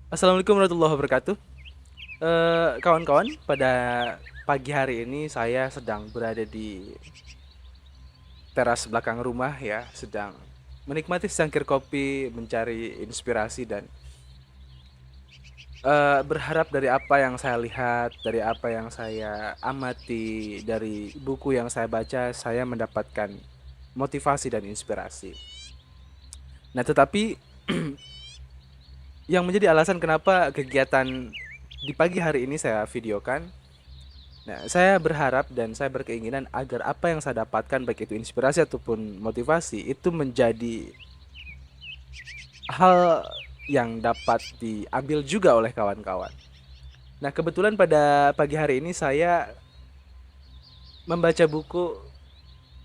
Assalamualaikum warahmatullahi wabarakatuh. Kawan-kawan, pada pagi hari ini saya sedang berada di teras belakang rumah ya, sedang menikmati secangkir kopi, mencari inspirasi dan berharap dari apa yang saya lihat, dari apa yang saya amati, dari buku yang saya baca, saya mendapatkan motivasi dan inspirasi. Nah, tetapi yang menjadi alasan kenapa kegiatan di pagi hari ini saya videokan. Nah, saya berharap dan saya berkeinginan agar apa yang saya dapatkan baik itu inspirasi ataupun motivasi itu menjadi hal yang dapat diambil juga oleh kawan-kawan. Nah, kebetulan pada pagi hari ini saya membaca buku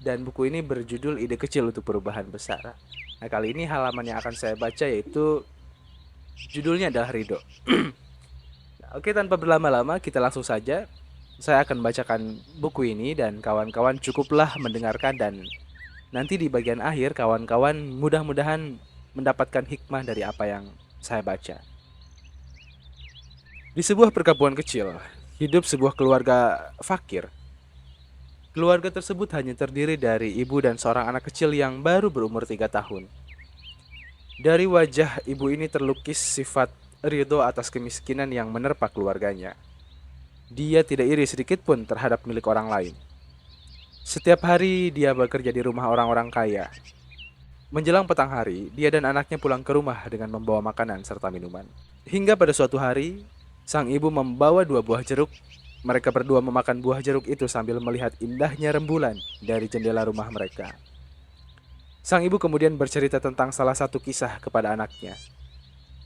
dan buku ini berjudul Ide Kecil untuk Perubahan Besar. Nah, kali ini halaman yang akan saya baca yaitu judulnya adalah Ridho. Oke, tanpa berlama-lama kita langsung saja. Saya akan bacakan buku ini dan kawan-kawan cukuplah mendengarkan dan nanti di bagian akhir kawan-kawan mudah-mudahan mendapatkan hikmah dari apa yang saya baca. Di sebuah perkampungan kecil, hidup sebuah keluarga fakir. Keluarga tersebut hanya terdiri dari ibu dan seorang anak kecil yang baru berumur 3 tahun. Dari wajah ibu ini terlukis sifat ridho atas kemiskinan yang menerpa keluarganya. Dia tidak iri sedikit pun terhadap milik orang lain. Setiap hari dia bekerja di rumah orang-orang kaya. Menjelang petang hari, dia dan anaknya pulang ke rumah dengan membawa makanan serta minuman. Hingga pada suatu hari, sang ibu membawa 2 buah jeruk. Mereka berdua memakan buah jeruk itu sambil melihat indahnya rembulan dari jendela rumah mereka. Sang ibu kemudian bercerita tentang salah satu kisah kepada anaknya.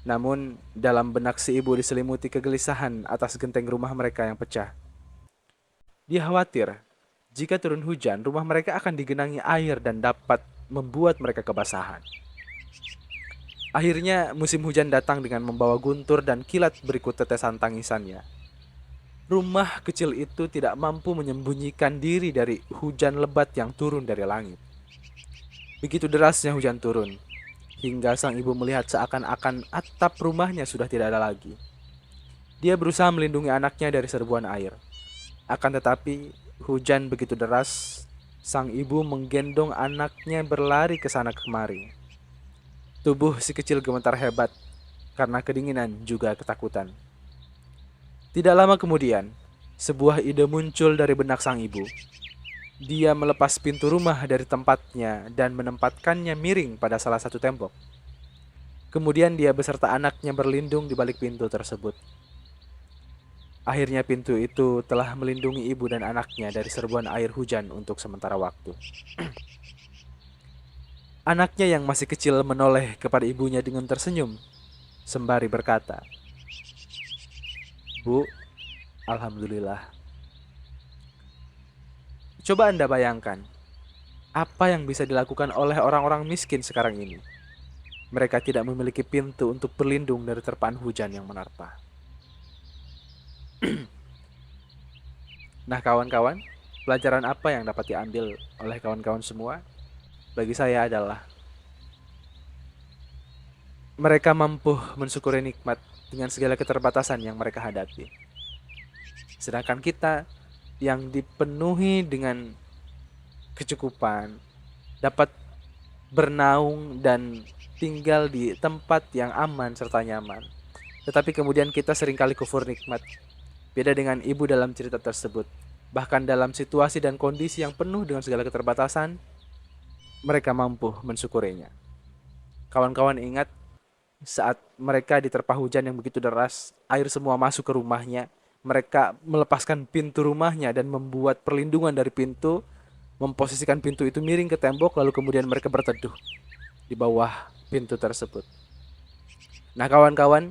Namun, dalam benak si ibu diselimuti kegelisahan atas genteng rumah mereka yang pecah. Dia khawatir, jika turun hujan, rumah mereka akan digenangi air dan dapat membuat mereka kebasahan. Akhirnya musim hujan datang dengan membawa guntur dan kilat berikut tetesan tangisannya. Rumah kecil itu tidak mampu menyembunyikan diri dari hujan lebat yang turun dari langit. Begitu derasnya hujan turun, hingga sang ibu melihat seakan-akan atap rumahnya sudah tidak ada lagi. Dia berusaha melindungi anaknya dari serbuan air. Akan tetapi, hujan begitu deras, sang ibu menggendong anaknya berlari ke sana kemari. Tubuh si kecil gemetar hebat karena kedinginan juga ketakutan. Tidak lama kemudian, sebuah ide muncul dari benak sang ibu. Dia melepas pintu rumah dari tempatnya dan menempatkannya miring pada salah satu tembok. Kemudian dia beserta anaknya berlindung di balik pintu tersebut. Akhirnya pintu itu telah melindungi ibu dan anaknya dari serbuan air hujan untuk sementara waktu. Anaknya yang masih kecil menoleh kepada ibunya dengan tersenyum, sembari berkata, "Bu, Alhamdulillah." Coba Anda bayangkan, apa yang bisa dilakukan oleh orang-orang miskin sekarang ini? Mereka tidak memiliki pintu untuk berlindung dari terpaan hujan yang menerpa. Nah kawan-kawan, pelajaran apa yang dapat diambil oleh kawan-kawan semua? Bagi saya adalah mereka mampu mensyukuri nikmat dengan segala keterbatasan yang mereka hadapi. Sedangkan kita yang dipenuhi dengan kecukupan dapat bernaung dan tinggal di tempat yang aman serta nyaman. Tetapi kemudian kita seringkali kufur nikmat. Beda dengan ibu dalam cerita tersebut. Bahkan dalam situasi dan kondisi yang penuh dengan segala keterbatasan, mereka mampu mensyukurinya. Kawan-kawan ingat saat mereka diterpa hujan yang begitu deras, air semua masuk ke rumahnya. Mereka melepaskan pintu rumahnya dan membuat perlindungan dari pintu, memposisikan pintu itu miring ke tembok, lalu kemudian mereka berteduh di bawah pintu tersebut. Nah kawan-kawan,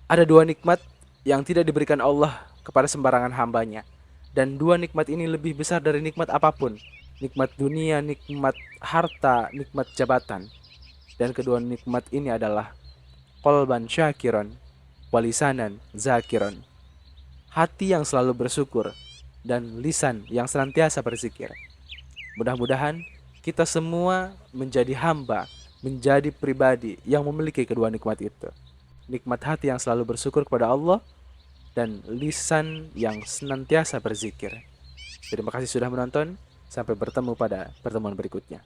ada 2 nikmat yang tidak diberikan Allah kepada sembarangan hambanya. Dan 2 nikmat ini lebih besar dari nikmat apapun. Nikmat dunia, nikmat harta, nikmat jabatan. Dan kedua nikmat ini adalah qalban syakiron, walisanan zakiron. Hati yang selalu bersyukur dan lisan yang senantiasa berzikir. Mudah-mudahan kita semua menjadi hamba, menjadi pribadi yang memiliki kedua nikmat itu. nikmat hati yang selalu bersyukur kepada Allah, dan lisan yang senantiasa berzikir. Terima kasih sudah menonton. Sampai bertemu pada pertemuan berikutnya.